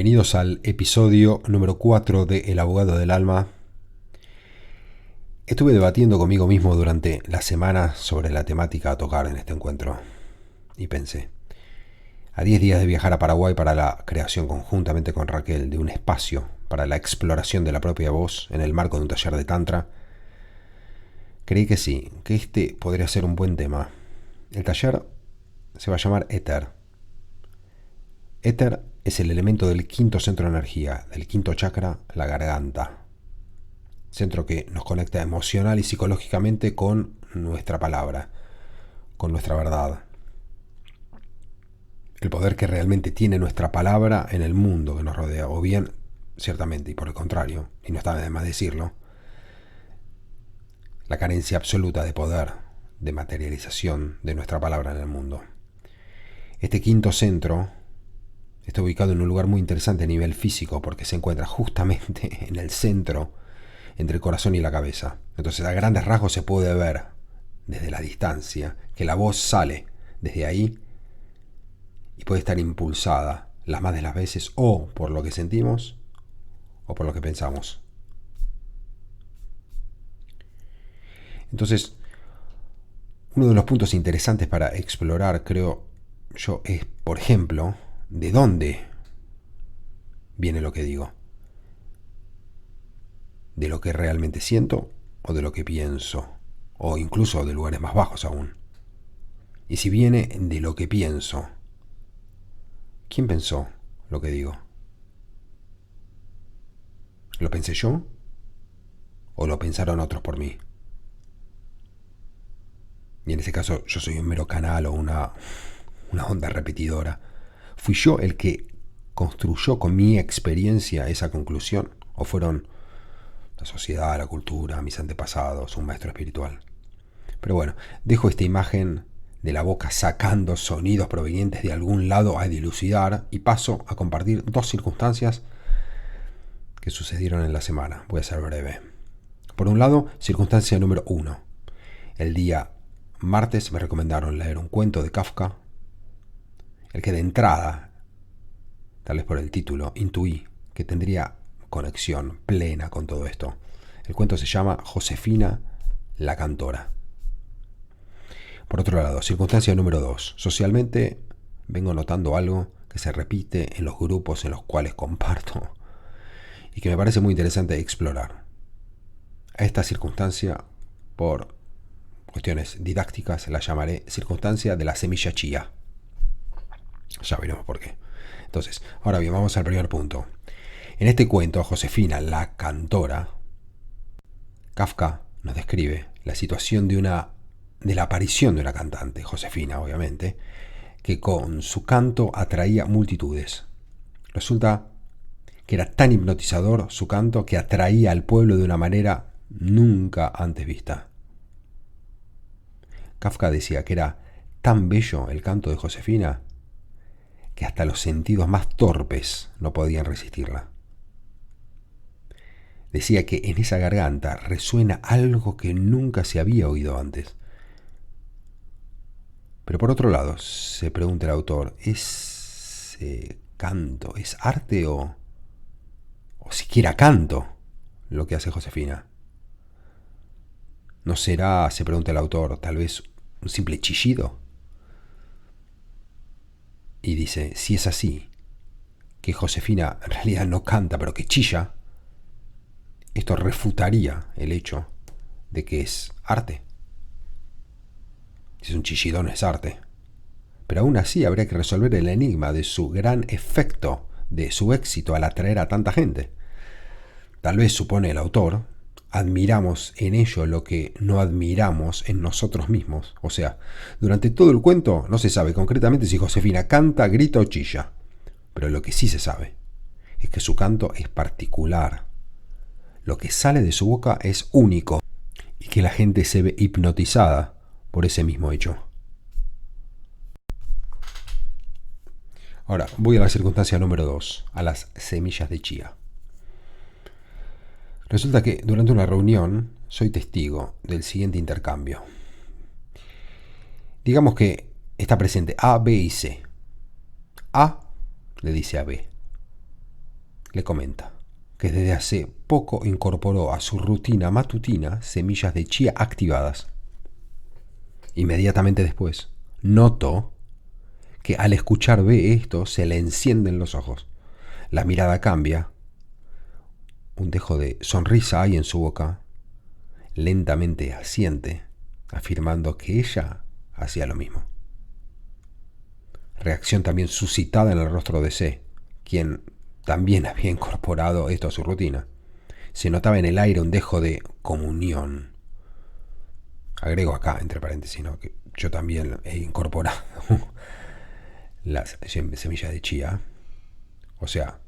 Bienvenidos al episodio número 4 de El Abogado del Alma. Estuve debatiendo conmigo mismo durante la semana sobre la temática a tocar en este encuentro y pensé, a 10 días de viajar a Paraguay para la creación conjuntamente con Raquel de un espacio para la exploración de la propia voz en el marco de un taller de Tantra, creí que sí, que este podría ser un buen tema. El taller se va a llamar Éter. Éter es el elemento del quinto centro de energía, del quinto chakra, la garganta. Centro que nos conecta emocional y psicológicamente con nuestra palabra, con nuestra verdad. El poder que realmente tiene nuestra palabra en el mundo que nos rodea, o bien, ciertamente, y por el contrario, y no está de más decirlo, la carencia absoluta de poder, de materialización de nuestra palabra en el mundo. Este quinto centro está ubicado en un lugar muy interesante a nivel físico porque se encuentra justamente en el centro entre el corazón y la cabeza. Entonces a grandes rasgos se puede ver desde la distancia que la voz sale desde ahí y puede estar impulsada las más de las veces o por lo que sentimos o por lo que pensamos. Entonces, uno de los puntos interesantes para explorar, creo yo, es, por ejemplo, de dónde viene lo que digo. ¿De lo que realmente siento o de lo que pienso? O incluso de lugares más bajos aún. Y si viene de lo que pienso, ¿quién pensó lo que digo? ¿Lo pensé yo? ¿O lo pensaron otros por mí? Y en ese caso yo soy un mero canal o una onda repetidora. ¿Fui yo el que construyó con mi experiencia esa conclusión? ¿O fueron la sociedad, la cultura, mis antepasados, un maestro espiritual? Pero bueno, dejo esta imagen de la boca sacando sonidos provenientes de algún lado a dilucidar y paso a compartir dos circunstancias que sucedieron en la semana. Voy a ser breve. Por un lado, circunstancia número 1. El día martes me recomendaron leer un cuento de Kafka, el que de entrada, tal vez por el título, intuí que tendría conexión plena con todo esto. El cuento se llama Josefina la cantora. Por otro lado, circunstancia número 2. Socialmente vengo notando algo que se repite en los grupos en los cuales comparto y que me parece muy interesante explorar. A esta circunstancia, por cuestiones didácticas, la llamaré circunstancia de la semilla chía. Ya veremos por qué. Entonces, ahora bien, vamos al primer punto. En este cuento, Josefina, la cantora, Kafka nos describe la situación de la aparición de una cantante, Josefina, obviamente, que con su canto atraía multitudes. Resulta que era tan hipnotizador su canto que atraía al pueblo de una manera nunca antes vista. Kafka decía que era tan bello el canto de Josefina que hasta los sentidos más torpes no podían resistirla. Decía que en esa garganta resuena algo que nunca se había oído antes. Pero por otro lado, se pregunta el autor, ¿es canto, es arte o siquiera canto lo que hace Josefina? ¿No será, se pregunta el autor, tal vez un simple chillido? Y dice, si es así, que Josefina en realidad no canta, pero que chilla, esto refutaría el hecho de que es arte. Si es un chillidón es arte. Pero aún así habría que resolver el enigma de su gran efecto, de su éxito al atraer a tanta gente. Tal vez, supone el autor, admiramos en ello lo que no admiramos en nosotros mismos. O sea, durante todo el cuento no se sabe concretamente si Josefina canta, grita o chilla. Pero lo que sí se sabe es que su canto es particular. Lo que sale de su boca es único y que la gente se ve hipnotizada por ese mismo hecho. Ahora, voy a la circunstancia número 2, a las semillas de chía. Resulta que durante una reunión soy testigo del siguiente intercambio. Digamos que está presente A, B y C. A le dice a B: le comenta que desde hace poco incorporó a su rutina matutina semillas de chía activadas. Inmediatamente después, notó que al escuchar ve esto se le encienden los ojos. La mirada cambia, un dejo de sonrisa hay en su boca, lentamente asiente, afirmando que ella hacía lo mismo. Reacción también suscitada en el rostro de C, quien también había incorporado esto a su rutina. Se notaba en el aire un dejo de comunión. Agrego acá, entre paréntesis, ¿no?, que yo también he incorporado las semillas de chía. O sea,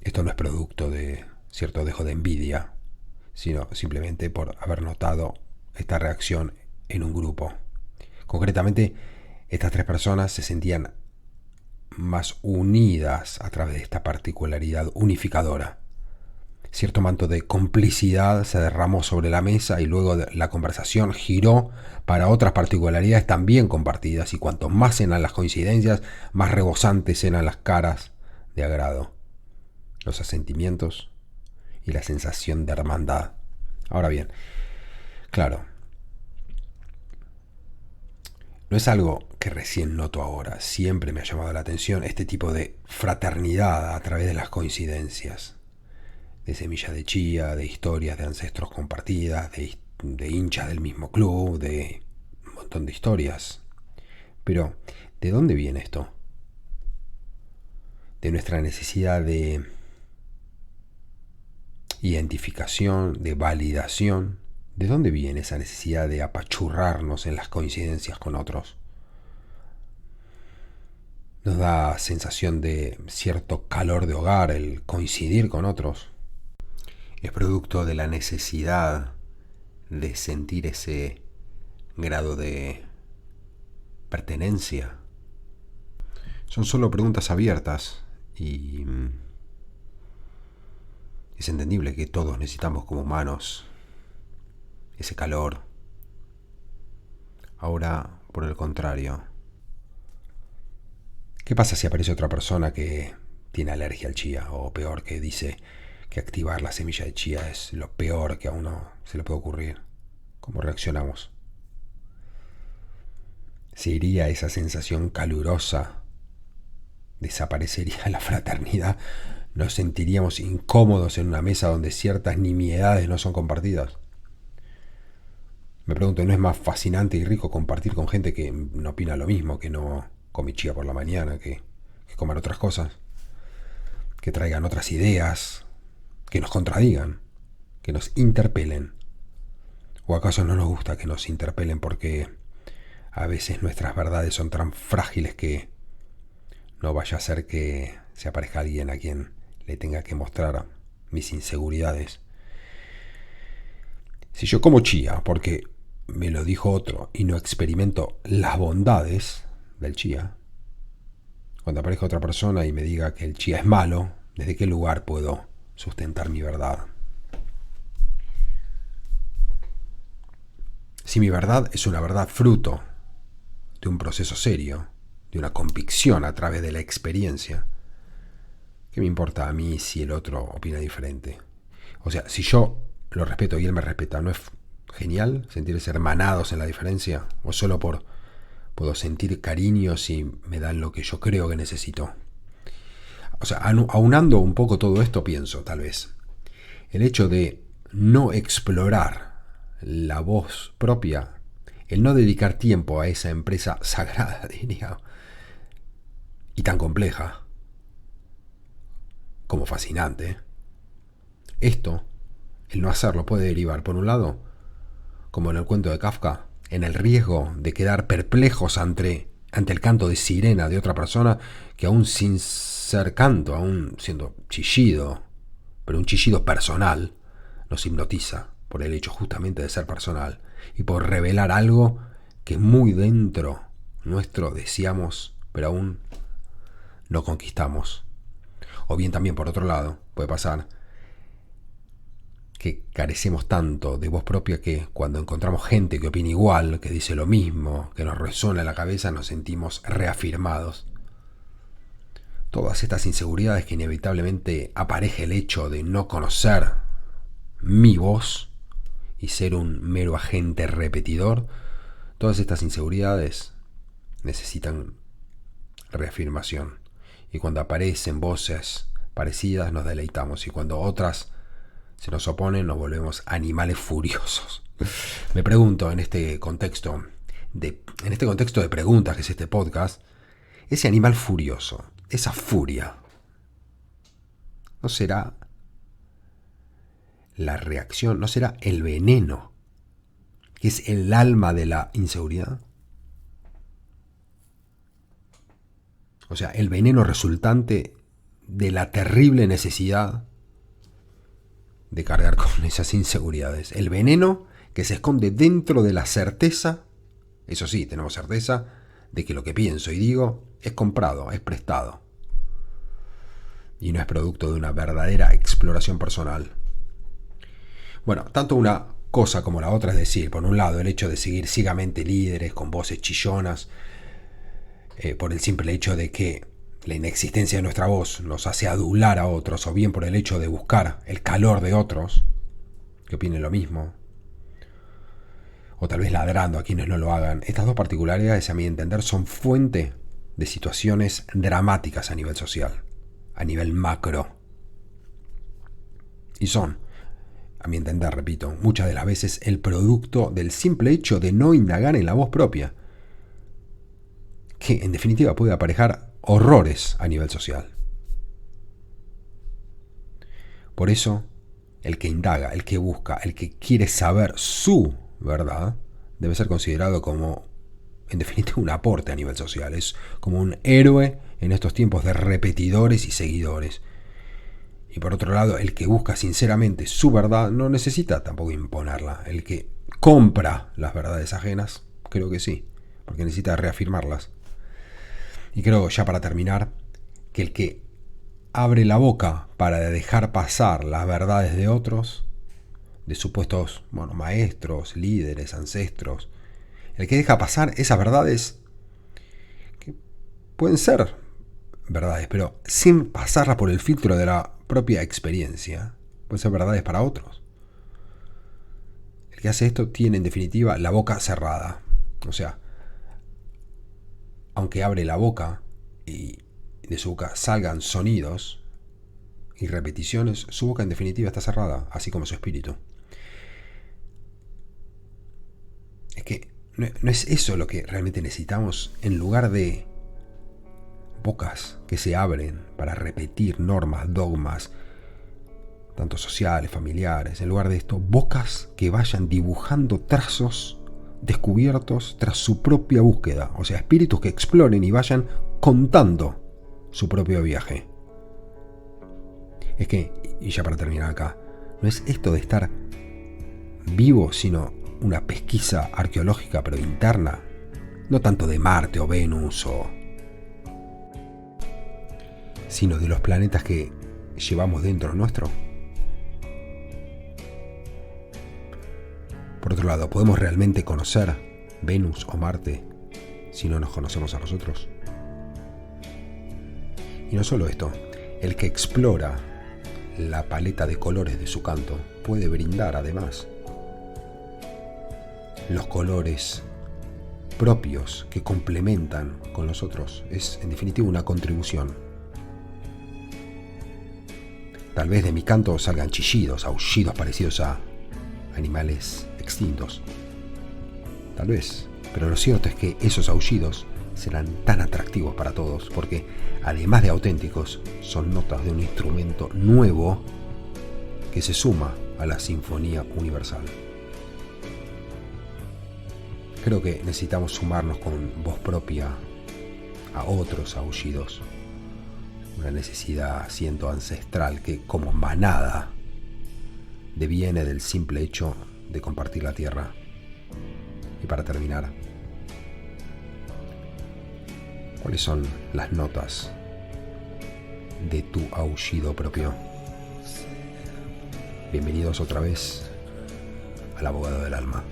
esto no es producto de cierto dejo de envidia, sino simplemente por haber notado esta reacción en un grupo. Concretamente, estas tres personas se sentían más unidas a través de esta particularidad unificadora. Cierto manto de complicidad se derramó sobre la mesa y luego la conversación giró para otras particularidades también compartidas, y cuanto más eran las coincidencias, más rebosantes eran las caras de agrado, los asentimientos y la sensación de hermandad. Ahora bien, claro, no es algo que recién noto ahora, siempre me ha llamado la atención este tipo de fraternidad a través de las coincidencias, de semillas de chía, de historias de ancestros compartidas, de hinchas del mismo club, de un montón de historias. Pero, ¿de dónde viene esto? De nuestra necesidad de identificación, de validación. ¿De dónde viene esa necesidad de apachurrarnos en las coincidencias con otros? Nos da sensación de cierto calor de hogar el coincidir con otros. Es producto de la necesidad de sentir ese grado de pertenencia. Son solo preguntas abiertas y es entendible que todos necesitamos como humanos ese calor. Ahora, por el contrario, ¿qué pasa si aparece otra persona que tiene alergia al chía? O peor, que dice que activar la semilla de chía es lo peor que a uno se le puede ocurrir. ¿Cómo reaccionamos? ¿Se iría esa sensación calurosa? ¿Desaparecería la fraternidad? ¿Nos sentiríamos incómodos en una mesa donde ciertas nimiedades no son compartidas? Me pregunto, ¿no es más fascinante y rico compartir con gente que no opina lo mismo, que no come chía por la mañana, que coman otras cosas, que traigan otras ideas, que nos contradigan, que nos interpelen? ¿O acaso no nos gusta que nos interpelen porque a veces nuestras verdades son tan frágiles que no vaya a ser que se aparezca alguien a quien le tenga que mostrar mis inseguridades? Si yo como chía porque me lo dijo otro y no experimento las bondades del chía, cuando aparezca otra persona y me diga que el chía es malo, ¿desde qué lugar puedo sustentar mi verdad? Si mi verdad es una verdad fruto de un proceso serio, de una convicción a través de la experiencia, ¿qué me importa a mí si el otro opina diferente? O sea, si yo lo respeto y él me respeta, ¿no es genial sentirse hermanados en la diferencia? ¿O solo puedo sentir cariño si me dan lo que yo creo que necesito? O sea, aunando un poco todo esto, pienso, tal vez, el hecho de no explorar la voz propia, el no dedicar tiempo a esa empresa sagrada, diría, y tan compleja como fascinante, esto, el no hacerlo, puede derivar, por un lado, como en el cuento de Kafka, en el riesgo de quedar perplejos ante el canto de sirena de otra persona que, aún sin ser canto, aún siendo chillido, pero un chillido personal, nos hipnotiza por el hecho justamente de ser personal y por revelar algo que muy dentro nuestro deseamos, pero aún no conquistamos. O bien también, por otro lado, puede pasar que carecemos tanto de voz propia que cuando encontramos gente que opina igual, que dice lo mismo, que nos resuena en la cabeza, nos sentimos reafirmados. todas estas inseguridades que inevitablemente aparece el hecho de no conocer mi voz y ser un mero agente repetidor, todas estas inseguridades necesitan reafirmación. Y cuando aparecen voces parecidas nos deleitamos, y cuando otras se nos oponen nos volvemos animales furiosos. Me pregunto, en este contexto de preguntas que es este podcast, ese animal furioso, esa furia, ¿no será la reacción, no será el veneno, que es el alma de la inseguridad? O sea, el veneno resultante de la terrible necesidad de cargar con esas inseguridades. El veneno que se esconde dentro de la certeza, eso sí, tenemos certeza de que lo que pienso y digo es comprado, es prestado. Y no es producto de una verdadera exploración personal. Bueno, tanto una cosa como la otra, es decir, por un lado el hecho de seguir ciegamente líderes con voces chillonas, por el simple hecho de que la inexistencia de nuestra voz nos hace adular a otros, o bien por el hecho de buscar el calor de otros que opinen lo mismo, o tal vez ladrando a quienes no lo hagan. Estas dos particularidades, a mi entender, son fuente de situaciones dramáticas a nivel social, a nivel macro. Y son, a mi entender, repito, muchas de las veces el producto del simple hecho de no indagar en la voz propia, que en definitiva puede aparejar horrores a nivel social. Por eso, el que indaga, el que busca, el que quiere saber su verdad, debe ser considerado como, en definitiva, un aporte a nivel social. Es como un héroe en estos tiempos de repetidores y seguidores. Y por otro lado, el que busca sinceramente su verdad no necesita tampoco imponerla. El que compra las verdades ajenas, creo que sí, porque necesita reafirmarlas. Y creo, ya para terminar, que el que abre la boca para dejar pasar las verdades de otros, de supuestos maestros, líderes, ancestros, el que deja pasar esas verdades, que pueden ser verdades, pero sin pasarlas por el filtro de la propia experiencia, pueden ser verdades para otros. El que hace esto tiene, en definitiva, la boca cerrada. O sea, aunque abre la boca y de su boca salgan sonidos y repeticiones, su boca en definitiva está cerrada, así como su espíritu. Es que no es eso lo que realmente necesitamos. En lugar de bocas que se abren para repetir normas, dogmas, tanto sociales, familiares, en lugar de esto, bocas que vayan dibujando trazos descubiertos tras su propia búsqueda. O sea, espíritus que exploren y vayan contando su propio viaje. Es que, y ya para terminar acá, no es esto de estar vivo, sino una pesquisa arqueológica pero interna, no tanto de Marte o Venus, sino de los planetas que llevamos dentro nuestro. Por otro lado, ¿podemos realmente conocer Venus o Marte si no nos conocemos a nosotros? Y no solo esto, el que explora la paleta de colores de su canto puede brindar además los colores propios que complementan con los otros. Es en definitiva una contribución. Tal vez de mi canto salgan chillidos, aullidos parecidos a animales extintos. Tal vez, pero lo cierto es que esos aullidos serán tan atractivos para todos porque, además de auténticos, son notas de un instrumento nuevo que se suma a la sinfonía universal. Creo que necesitamos sumarnos con voz propia a otros aullidos. Una necesidad, siento, ancestral que, como manada, deviene del simple hecho de compartir la tierra. Y para terminar, ¿cuáles son las notas de tu aullido propio? Bienvenidos otra vez al Abogado del Alma.